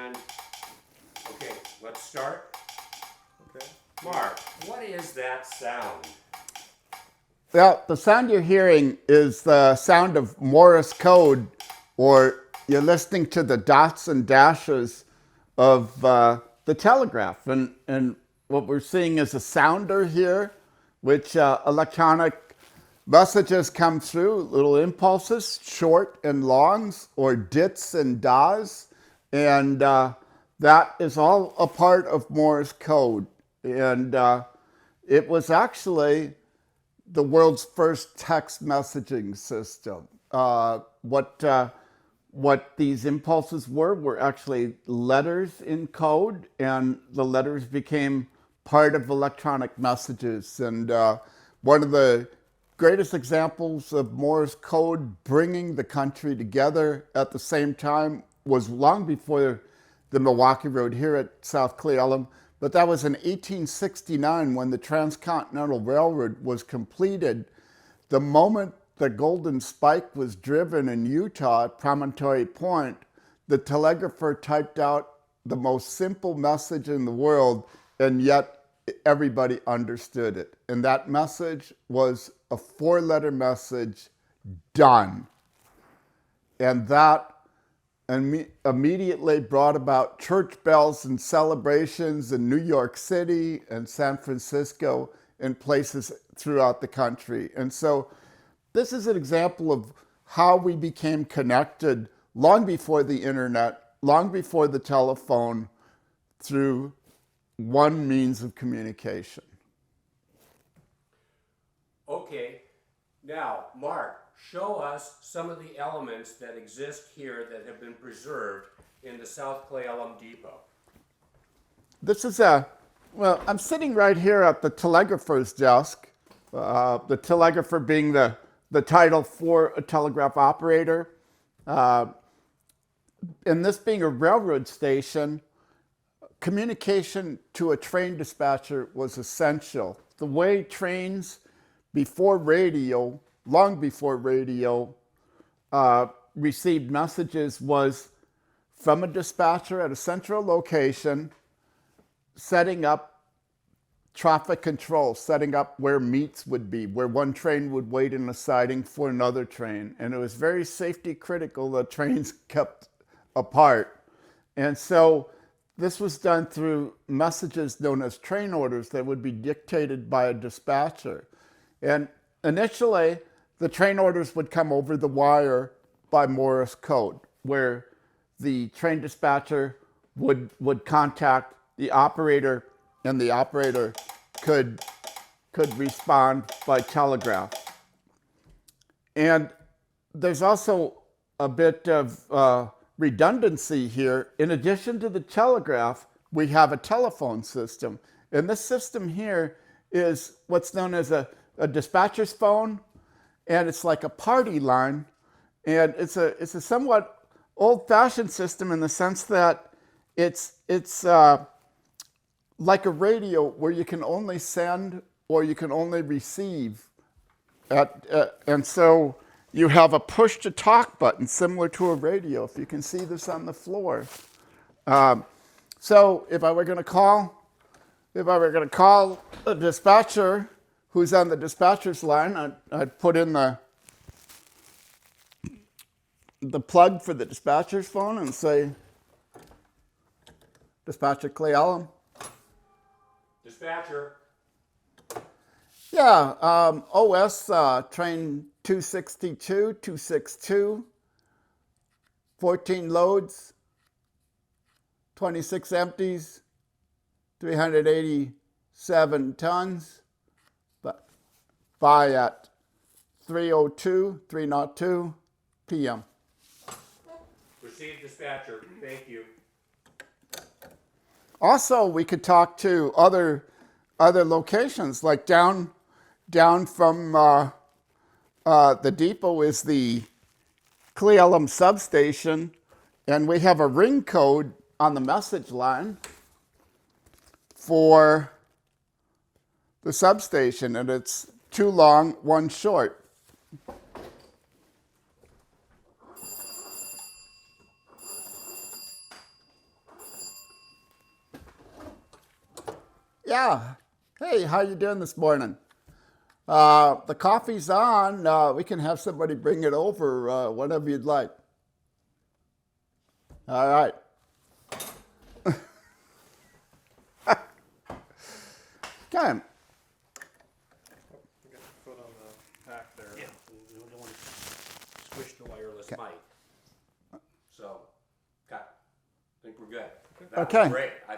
And, okay, let's start. Okay. Mark, what is that sound? Well, the sound you're hearing is the sound of Morse code, or you're listening to the dots and dashes of the telegraph. And what we're seeing is a sounder here, which electronic messages come through, little impulses, short and longs, or dits and das. And that is all a part of Morse code. And it was actually the world's first text messaging system. What these impulses were actually letters in code, and the letters became part of electronic messages. And one of the greatest examples of Morse code bringing the country together at the same time was long before the Milwaukee Road here at South Clay Elum, but that was in 1869 when the Transcontinental Railroad was completed. The moment the Golden Spike was driven in Utah at Promontory Point, the telegrapher typed out the most simple message in the world, and yet everybody understood it. And that message was a 4-letter message, done. And that immediately brought about church bells and celebrations in New York City and San Francisco and places throughout the country. And so this is an example of how we became connected long before the internet, long before the telephone, through one means of communication. Okay, now, Mark, show us some of the elements that exist here that have been preserved in the South Clay Elum Depot. This is well, I'm sitting right here at the telegrapher's desk, the telegrapher being the title for a telegraph operator. And this being a railroad station, communication to a train dispatcher was essential. The way trains before radio, long before radio, received messages was from a dispatcher at a central location, setting up traffic control, setting up where meets would be, where one train would wait in a siding for another train. And it was very safety critical that trains kept apart. And so this was done through messages known as train orders that would be dictated by a dispatcher. And initially, the train orders would come over the wire by Morse code, where the train dispatcher would contact the operator, and the operator could respond by telegraph. And there's also a bit of redundancy here. In addition to the telegraph, we have a telephone system. And this system here is what's known as a dispatcher's phone, and it's like a party line. And it's a somewhat old-fashioned system in the sense that it's like a radio where you can only send or you can only receive. And so you have a push-to-talk button similar to a radio, if you can see this on the floor. So if I were going to call a dispatcher who's on the dispatcher's line, I'd put in the plug for the dispatcher's phone and say, Dispatcher Clay Elum. Dispatcher. Yeah, OS train 262, 262, 14 loads, 26 empties, 387 tons, but by at 3:02 p.m. Received, dispatcher. Thank you. Also, we could talk to other locations, like down from the depot is the Clay Elum Substation, and we have a ring code on the message line for the substation, and it's 2 long, 1 short. Yeah. Hey, how you doing this morning? The coffee's on. We can have somebody bring it over whenever you'd like. All right. Okay. You got your foot on the pack there. Yeah, we don't want to squish the wireless mic. So, okay, I think we're good. That was Okay. great. I